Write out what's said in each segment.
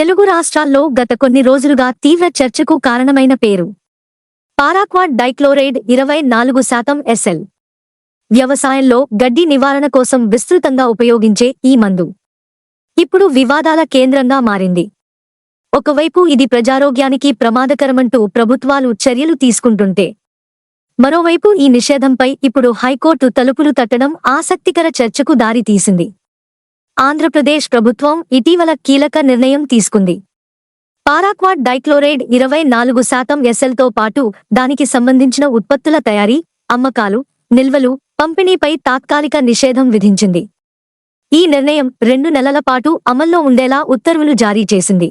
తెలుగు రాష్ట్రాల్లో గత కొన్ని రోజులుగా తీవ్ర చర్చకు కారణమైన పేరు పారాక్వాట్ డైక్లోరైడ్ 24% ఎస్ఎల్. వ్యవసాయంలో గడ్డి నివారణ కోసం విస్తృతంగా ఉపయోగించే ఈ మందు ఇప్పుడు వివాదాల కేంద్రంగా మారింది. ఒకవైపు ఇది ప్రజారోగ్యానికి ప్రమాదకరమంటూ ప్రభుత్వాలు చర్యలు తీసుకుంటుంటే, మరోవైపు ఈ నిషేధంపై ఇప్పుడు హైకోర్టు తలుపులు తట్టడం ఆసక్తికర చర్చకు దారితీసింది. ఆంధ్రప్రదేశ్ ప్రభుత్వం ఇటీవల కీలక నిర్ణయం తీసుకుంది. పారాక్వాట్ డైక్లోరైడ్ 24% ఎస్ఎల్తో పాటు దానికి సంబంధించిన ఉత్పత్తుల తయారీ, అమ్మకాలు, నిల్వలు, పంపిణీపై తాత్కాలిక నిషేధం విధించింది. ఈ నిర్ణయం 2 నెలల పాటు అమల్లో ఉండేలా ఉత్తర్వులు జారీ చేసింది.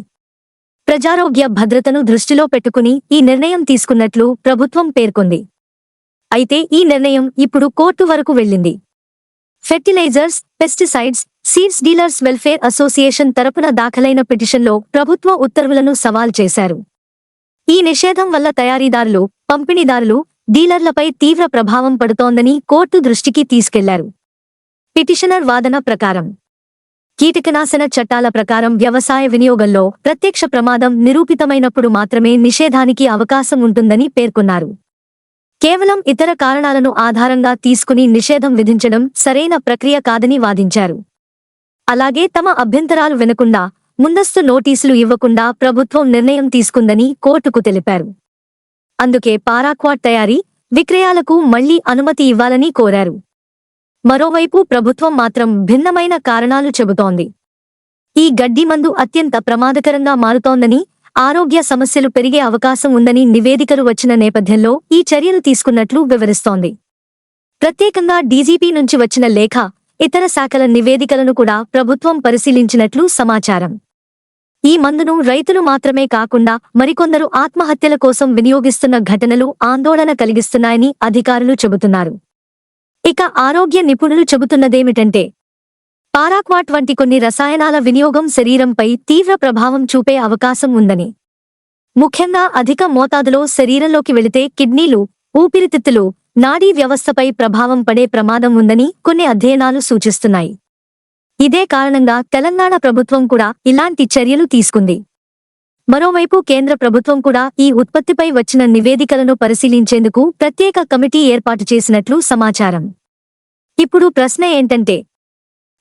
ప్రజారోగ్య భద్రతను దృష్టిలో పెట్టుకుని ఈ నిర్ణయం తీసుకున్నట్లు ప్రభుత్వం పేర్కొంది. అయితే ఈ నిర్ణయం ఇప్పుడు కోర్టు వరకు వెళ్ళింది. Fertilisers, pesticides, seeds dealers welfare association తరపున దాఖలైన పిటిషన్లో ప్రభుత్వ ఉత్తర్వులను సవాల్ చేశారు. ఈ నిషేధం వల్ల తయారీదారులు, పంపిణీదారులు, డీలర్లపై తీవ్ర ప్రభావం పడుతోందని కోర్టు దృష్టికి తీసుకెళ్లారు. పిటిషనర్ వాదన ప్రకారం కీటకనాశన చట్టాల ప్రకారం వ్యవసాయ వినియోగంలో ప్రత్యక్ష ప్రమాదం నిరూపితమైనప్పుడు మాత్రమే నిషేధానికి అవకాశం ఉంటుందని పేర్కొన్నారు. కేవలం ఇతర కారణాలను ఆధారంగా తీసుకుని నిషేధం విధించడం సరైన ప్రక్రియ కాదని వాదించారు. అలాగే తమ అభ్యంతరాలు వినకుండా, ముందస్తు నోటీసులు ఇవ్వకుండా ప్రభుత్వం నిర్ణయం తీసుకుందని కోర్టుకు తెలిపారు. అందుకే పారాక్వాట్ తయారీ, విక్రయాలకు మళ్లీ అనుమతి ఇవ్వాలని కోరారు. మరోవైపు ప్రభుత్వం మాత్రం భిన్నమైన కారణాలు చెబుతోంది. ఈ గడ్డి మందు అత్యంత ప్రమాదకరంగా మారుతోందని, ఆరోగ్య సమస్యలు పెరిగే అవకాశం ఉందని నివేదికలు వచ్చిన నేపథ్యంలో ఈ చర్యలు తీసుకున్నట్లు వివరిస్తోంది. ప్రత్యేకంగా డీజీపీ నుంచి వచ్చిన లేఖ, ఇతర శాఖల నివేదికలను కూడా ప్రభుత్వం పరిశీలించినట్లు సమాచారం. ఈ మందును రైతులు మాత్రమే కాకుండా మరికొందరు ఆత్మహత్యల కోసం వినియోగిస్తున్న ఘటనలు ఆందోళన కలిగిస్తున్నాయని అధికారులు చెబుతున్నారు. ఇక ఆరోగ్య నిపుణులు చెబుతున్నదేమిటంటే, పారాక్వాట్ వంటి కొన్ని రసాయనాల వినియోగం శరీరంపై తీవ్ర ప్రభావం చూపే అవకాశం ఉందని. ముఖ్యంగా అధిక మోతాదులో శరీరంలోకి వెళితే కిడ్నీలు, ఊపిరితిత్తులు, నాడీ వ్యవస్థపై ప్రభావం పడే ప్రమాదం ఉందని కొన్ని అధ్యయనాలు సూచిస్తున్నాయి. ఇదే కారణంగా తెలంగాణ ప్రభుత్వం కూడా ఇలాంటి చర్యలు తీసుకుంది. మరోవైపు కేంద్ర ప్రభుత్వం కూడా ఈ ఉత్పత్తిపై వచ్చిన నివేదికలను పరిశీలించేందుకు ప్రత్యేక కమిటీ ఏర్పాటు చేసినట్లు సమాచారం. ఇప్పుడు ప్రశ్న ఏంటంటే,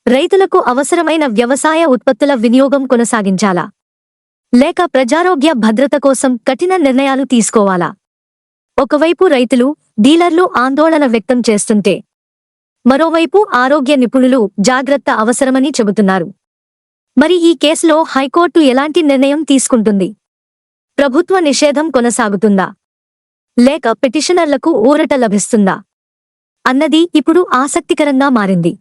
రైతులకు అవసరమైన వ్యవసాయ ఉత్పత్తుల వినియోగం కొనసాగించాలా? లేక ప్రజారోగ్య భద్రత కోసం కఠిన నిర్ణయాలు తీసుకోవాలా? ఒకవైపు రైతులు, డీలర్లు ఆందోళన వ్యక్తం చేస్తుంటే, మరోవైపు ఆరోగ్య నిపుణులు జాగ్రత్త అవసరమని చెబుతున్నారు. మరి ఈ కేసులో హైకోర్టు ఎలాంటి నిర్ణయం తీసుకుంటుంది? ప్రభుత్వ నిషేధం కొనసాగుతుందా? లేక పిటిషనర్లకు ఊరట లభిస్తుందా? అన్నది ఇప్పుడు ఆసక్తికరంగా మారింది.